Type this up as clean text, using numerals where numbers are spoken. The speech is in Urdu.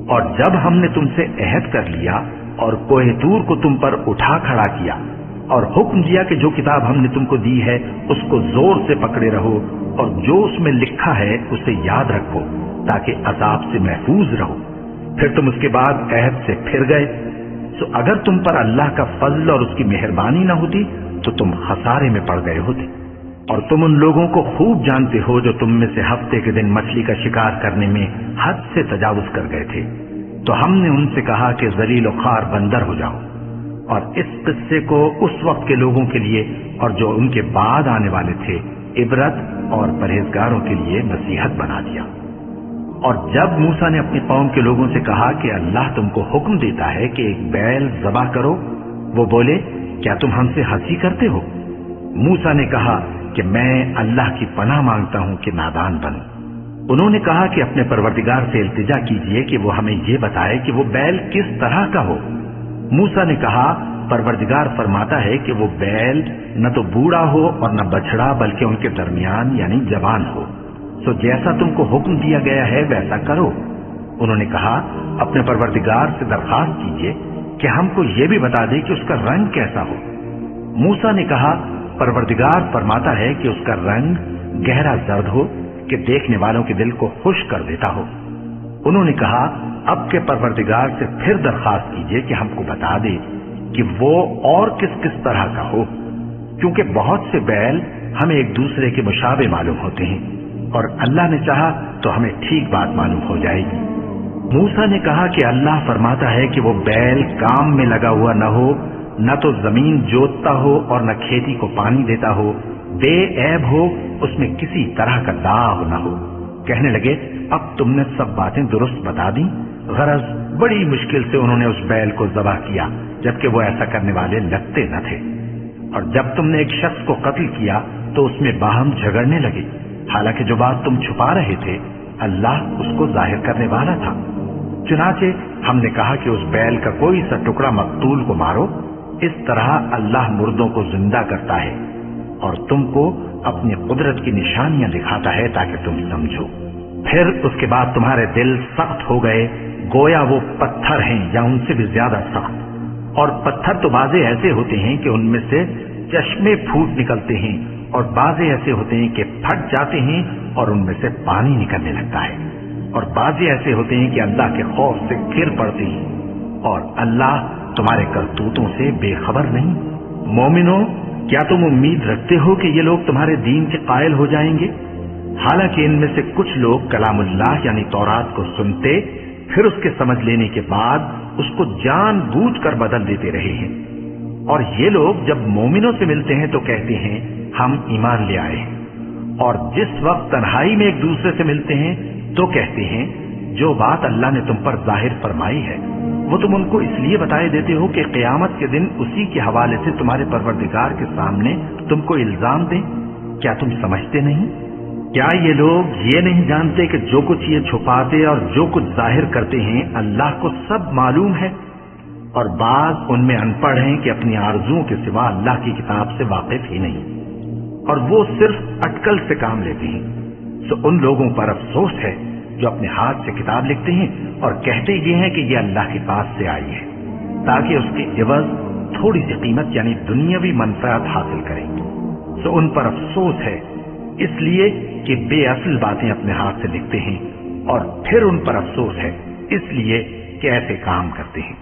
اور جب ہم نے تم سے عہد کر لیا اور کوہ طور کو تم پر اٹھا کھڑا کیا اور حکم دیا کہ جو کتاب ہم نے تم کو دی ہے اس کو زور سے پکڑے رہو اور جو اس میں لکھا ہے اسے یاد رکھو تاکہ عذاب سے محفوظ رہو، پھر تم اس کے بعد عہد سے پھر گئے، تو اگر تم پر اللہ کا فضل اور اس کی مہربانی نہ ہوتی تو تم خسارے میں پڑ گئے ہوتے۔ اور تم ان لوگوں کو خوب جانتے ہو جو تم میں سے ہفتے کے دن مچھلی کا شکار کرنے میں حد سے تجاوز کر گئے تھے، تو ہم نے ان سے کہا کہ ذلیل و خوار بندر ہو جاؤ، اور اس قصے کو اس وقت کے لوگوں کے لیے اور جو ان کے بعد آنے والے تھے عبرت اور پرہیزگاروں کے لیے نصیحت بنا دیا۔ اور جب موسیٰ نے اپنی قوم کے لوگوں سے کہا کہ اللہ تم کو حکم دیتا ہے کہ ایک بیل ذبح کرو، وہ بولے کیا تم ہم سے ہنسی کرتے ہو؟ موسیٰ نے کہا کہ میں اللہ کی پناہ مانگتا ہوں کہ نادان بنوں۔ انہوں نے کہا کہ اپنے پروردگار سے التجا کیجئے کہ وہ ہمیں یہ بتائے کہ وہ بیل کس طرح کا ہو۔ موسیٰ نے کہا پروردگار فرماتا ہے کہ وہ بیل نہ تو بوڑھا ہو اور نہ بچڑا بلکہ ان کے درمیان یعنی جوان ہو، سو جیسا تم کو حکم دیا گیا ہے ویسا کرو۔ انہوں نے کہا اپنے پروردگار سے درخواست کیجئے کہ ہم کو یہ بھی بتا دے کہ اس کا رنگ کیسا ہو۔ موسیٰ نے کہا پروردگار فرماتا ہے کہ اس کا رنگ گہرا زرد ہو کہ دیکھنے والوں کے دل کو خوش کر دیتا ہو۔ انہوں نے کہا اب کے پروردگار سے پھر درخواست کیجئے کہ ہم کو بتا دے کہ وہ اور کس کس طرح کا ہو، کیونکہ بہت سے بیل ہمیں ایک دوسرے کے مشابہ معلوم ہوتے ہیں، اور اللہ نے چاہا تو ہمیں ٹھیک بات معلوم ہو جائے گی۔ موسیٰ نے کہا کہ اللہ فرماتا ہے کہ وہ بیل کام میں لگا ہوا نہ ہو، نہ تو زمین جوتتا ہو اور نہ کھیتی کو پانی دیتا ہو، بے عیب ہو، اس میں کسی طرح کا داغ نہ ہو۔ کہنے لگے اب تم نے سب باتیں درست بتا دیں۔ غرض بڑی مشکل سے انہوں نے اس بیل کو ذبح کیا، جبکہ وہ ایسا کرنے والے لگتے نہ تھے۔ اور جب تم نے ایک شخص کو قتل کیا تو اس میں باہم جھگڑنے لگے، حالانکہ جو بات تم چھپا رہے تھے اللہ اس کو ظاہر کرنے والا تھا۔ چنانچہ ہم نے کہا کہ اس بیل کا کوئی سا ٹکڑا مقتول کو مارو، اس طرح اللہ مردوں کو زندہ کرتا ہے اور تم کو اپنی قدرت کی نشانیاں دکھاتا ہے تاکہ تم سمجھو۔ پھر اس کے بعد تمہارے دل سخت ہو گئے گویا وہ پتھر ہیں یا ان سے بھی زیادہ سخت، اور پتھر تو بعضے ایسے ہوتے ہیں کہ ان میں سے چشمے پھوٹ نکلتے ہیں، اور بعضے ایسے ہوتے ہیں کہ پھٹ جاتے ہیں اور ان میں سے پانی نکلنے لگتا ہے، اور بعضے ایسے ہوتے ہیں کہ اللہ کے خوف سے گر پڑتے ہیں، اور اللہ تمہارے کرتوتوں سے بے خبر نہیں۔ مومنو کیا تم امید رکھتے ہو کہ یہ لوگ تمہارے دین کے قائل ہو جائیں گے؟ حالانکہ ان میں سے کچھ لوگ کلام اللہ یعنی تورات کو سنتے پھر اس کے سمجھ لینے کے بعد اس کو جان بوجھ کر بدل دیتے رہے ہیں، اور یہ لوگ جب مومنوں سے ملتے ہیں تو کہتے ہیں ہم ایمان لے آئے ہیں، اور جس وقت تنہائی میں ایک دوسرے سے ملتے ہیں تو کہتے ہیں جو بات اللہ نے تم پر ظاہر فرمائی ہے وہ تم ان کو اس لیے بتائے دیتے ہو کہ قیامت کے دن اسی کے حوالے سے تمہارے پروردگار کے سامنے تم کو الزام دیں۔ کیا تم سمجھتے نہیں؟ کیا یہ لوگ یہ نہیں جانتے کہ جو کچھ یہ چھپاتے اور جو کچھ ظاہر کرتے ہیں اللہ کو سب معلوم ہے؟ اور بعض ان میں ان پڑھ ہیں کہ اپنی آرزوؤں کے سوا اللہ کی کتاب سے واقف ہی نہیں، اور وہ صرف اٹکل سے کام لیتے ہیں۔ سو ان لوگوں پر افسوس ہے جو اپنے ہاتھ سے کتاب لکھتے ہیں اور کہتے یہ ہیں کہ یہ اللہ کے پاس سے آئی ہے، تاکہ اس کے عوض تھوڑی سی قیمت یعنی دنیاوی منفعت حاصل کریں۔ سو ان پر افسوس ہے اس لیے کہ بے اصل باتیں اپنے ہاتھ سے لکھتے ہیں، اور پھر ان پر افسوس ہے اس لیے کہ ایسے کام کرتے ہیں۔